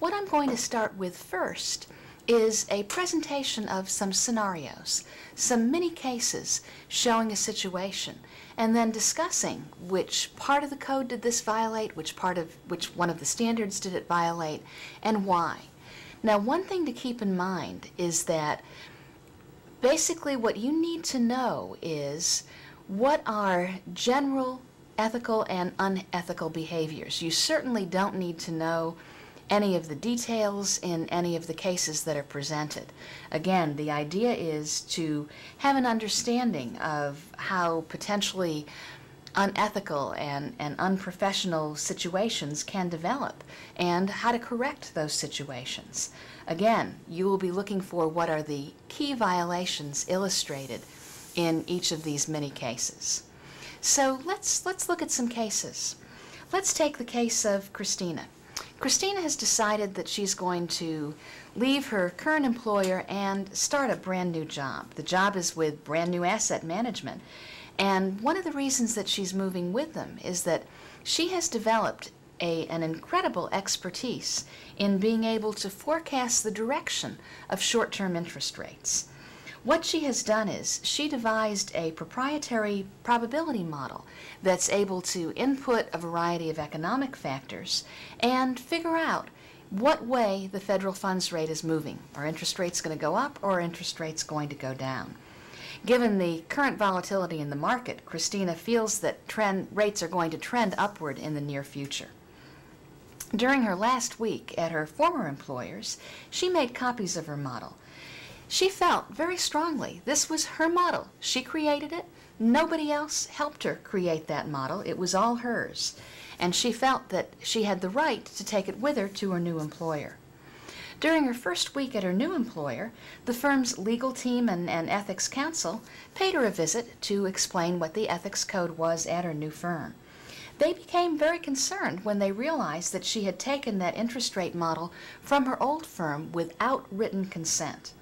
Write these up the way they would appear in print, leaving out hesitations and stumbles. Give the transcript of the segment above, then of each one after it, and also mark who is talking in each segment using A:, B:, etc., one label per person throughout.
A: what I'm going to start with first is a presentation of some scenarios, some mini cases showing a situation, and then discussing which part of the code did this violate, which one of the standards did it violate, and why. Now, one thing to keep in mind is that basically what you need to know is what are general ethical and unethical behaviors. You certainly don't need to know any of the details in any of the cases that are presented. Again, the idea is to have an understanding of how potentially unethical and unprofessional situations can develop and how to correct those situations. Again, you will be looking for what are the key violations illustrated in each of these many cases. So let's look at some cases. Let's take the case of Christina. Christina has decided that she's going to leave her current employer and start a brand new job. The job is with Brand New Asset Management, and one of the reasons that she's moving with them is that she has developed an incredible expertise in being able to forecast the direction of short-term interest rates. What she has done is she devised a proprietary probability model that's able to input a variety of economic factors and figure out what way the federal funds rate is moving. Are interest rates going to go up or are interest rates going to go down? Given the current volatility in the market, Christina feels that rates are going to trend upward in the near future. During her last week at her former employers, she made copies of her model. She felt very strongly this was her model. She created it. Nobody else helped her create that model. It was all hers. And she felt that she had the right to take it with her to her new employer. During her first week at her new employer, the firm's legal team and ethics counsel paid her a visit to explain what the ethics code was at her new firm. They became very concerned when they realized that she had taken that interest rate model from her old firm without written consent.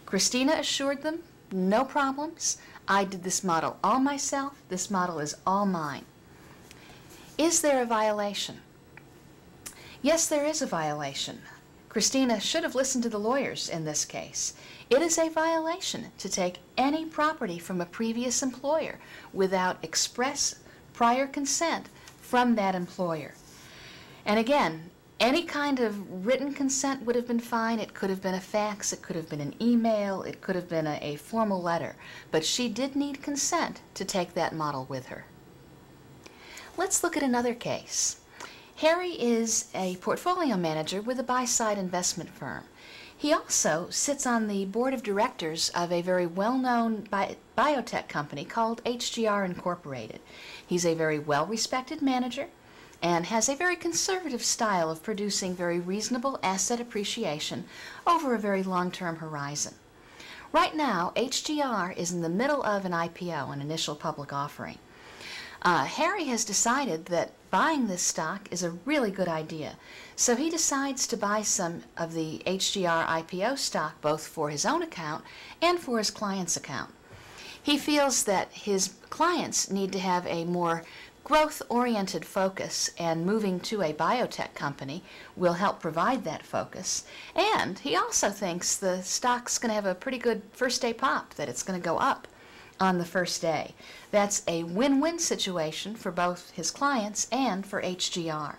A: Christina assured them, no problems. I did this model all myself. This model is all mine. Is there a violation? Yes, there is a violation. Christina should have listened to the lawyers in this case. It is a violation to take any property from a previous employer without express prior consent from that employer. And again, any kind of written consent would have been fine. It could have been a fax, it could have been an email, it could have been a formal letter. But she did need consent to take that model with her. Let's look at another case. Harry is a portfolio manager with a buy-side investment firm. He also sits on the board of directors of a very well-known biotech company called HGR Incorporated. He's a very well-respected manager and has a very conservative style of producing very reasonable asset appreciation over a very long-term horizon. Right now, HGR is in the middle of an IPO, an initial public offering. Harry has decided that buying this stock is a really good idea, so he decides to buy some of the HGR IPO stock both for his own account and for his client's account. He feels that his clients need to have a more growth-oriented focus, and moving to a biotech company will help provide that focus. And he also thinks the stock's going to have a pretty good first-day pop, that it's going to go up on the first day. That's a win-win situation for both his clients and for HGR.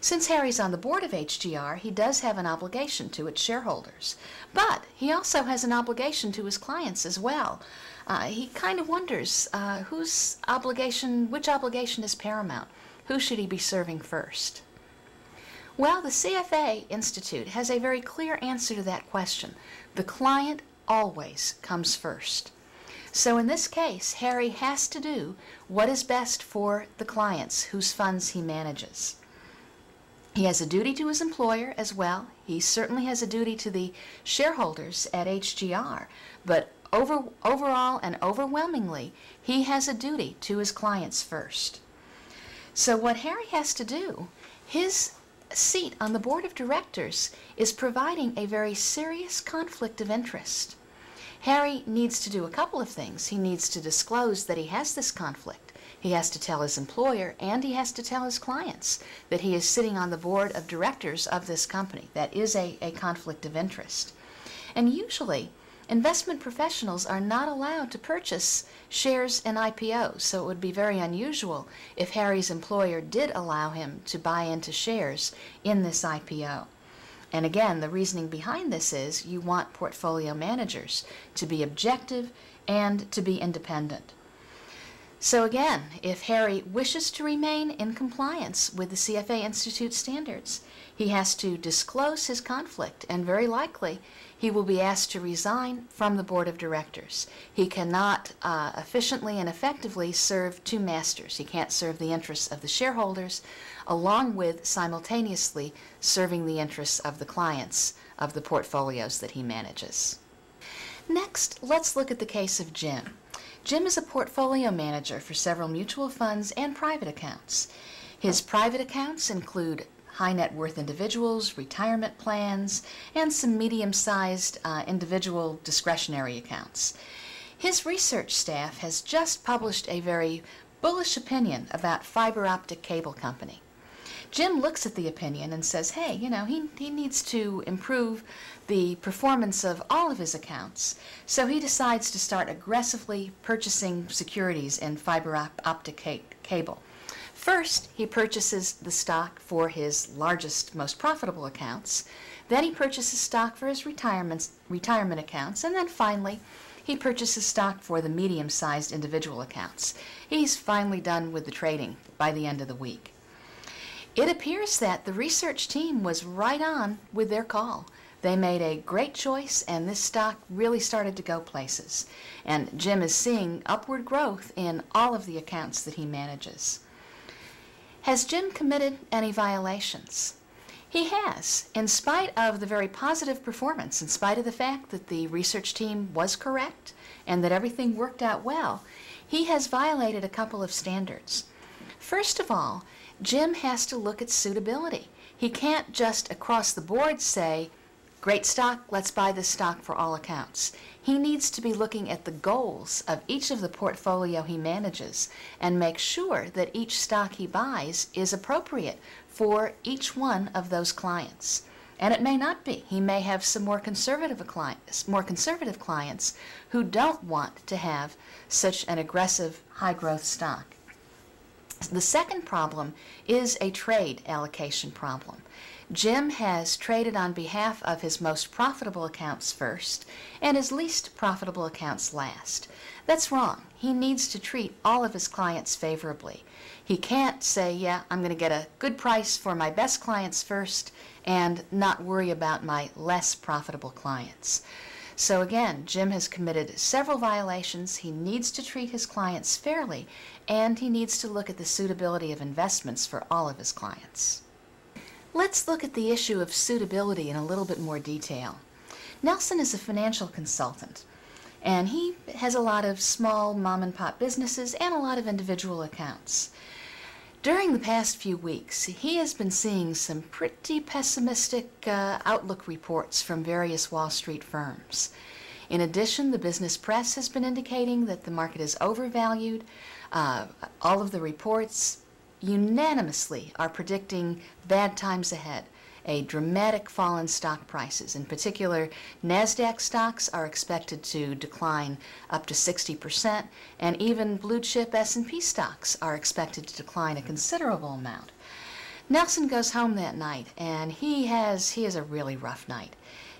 A: Since Harry's on the board of HGR, he does have an obligation to its shareholders, but he also has an obligation to his clients as well. He kind of wonders which obligation is paramount? Who should he be serving first? Well, the CFA Institute has a very clear answer to that question. The client always comes first. So in this case, Harry has to do what is best for the clients whose funds he manages. He has a duty to his employer as well. He certainly has a duty to the shareholders at HGR, but overall and overwhelmingly, he has a duty to his clients first. So what Harry has to do, his seat on the board of directors is providing a very serious conflict of interest. Harry needs to do a couple of things. He needs to disclose that he has this conflict. He has to tell his employer, and he has to tell his clients that he is sitting on the board of directors of this company. That is a conflict of interest. And usually, investment professionals are not allowed to purchase shares in IPOs, so it would be very unusual if Harry's employer did allow him to buy into shares in this IPO. And again, the reasoning behind this is you want portfolio managers to be objective and to be independent. So again, if Harry wishes to remain in compliance with the CFA Institute standards, he has to disclose his conflict, and very likely he will be asked to resign from the board of directors. He cannot efficiently and effectively serve two masters. He can't serve the interests of the shareholders along with simultaneously serving the interests of the clients of the portfolios that he manages. Next, let's look at the case of Jim. Jim is a portfolio manager for several mutual funds and private accounts. His private accounts include high net worth individuals, retirement plans, and some medium-sized individual discretionary accounts. His research staff has just published a very bullish opinion about fiber optic cable company. Jim looks at the opinion and says, hey, he needs to improve the performance of all of his accounts. So he decides to start aggressively purchasing securities in fiber optic cable. First, he purchases the stock for his largest, most profitable accounts. Then he purchases stock for his retirement accounts. And then finally, he purchases stock for the medium-sized individual accounts. He's finally done with the trading by the end of the week. It appears that the research team was right on with their call. They made a great choice, and this stock really started to go places. And Jim is seeing upward growth in all of the accounts that he manages. Has Jim committed any violations? He has. In spite of the very positive performance, in spite of the fact that the research team was correct and that everything worked out well, he has violated a couple of standards. First of all, Jim has to look at suitability. He can't just across the board say, great stock, let's buy this stock for all accounts. He needs to be looking at the goals of each of the portfolio he manages and make sure that each stock he buys is appropriate for each one of those clients. And it may not be. He may have some more conservative clients who don't want to have such an aggressive high-growth stock. The second problem is a trade allocation problem. Jim has traded on behalf of his most profitable accounts first and his least profitable accounts last. That's wrong. He needs to treat all of his clients favorably. He can't say, yeah, I'm going to get a good price for my best clients first and not worry about my less profitable clients. So again, Jim has committed several violations. He needs to treat his clients fairly, and he needs to look at the suitability of investments for all of his clients. Let's look at the issue of suitability in a little bit more detail. Nelson is a financial consultant, and he has a lot of small mom-and-pop businesses and a lot of individual accounts. During the past few weeks, he has been seeing some pretty pessimistic outlook reports from various Wall Street firms. In addition, the business press has been indicating that the market is overvalued. All of the reports unanimously are predicting bad times ahead, a dramatic fall in stock prices. In particular, NASDAQ stocks are expected to decline up to 60%, and even blue chip S&P stocks are expected to decline a considerable amount. Nelson goes home that night, and he has a really rough night.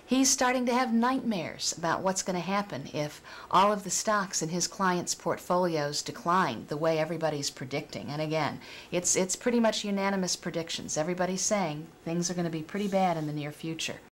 A: He's starting to have nightmares about what's going to happen if all of the stocks in his clients' portfolios decline the way everybody's predicting. And again, it's pretty much unanimous predictions. Everybody's saying things are going to be pretty bad in the near future.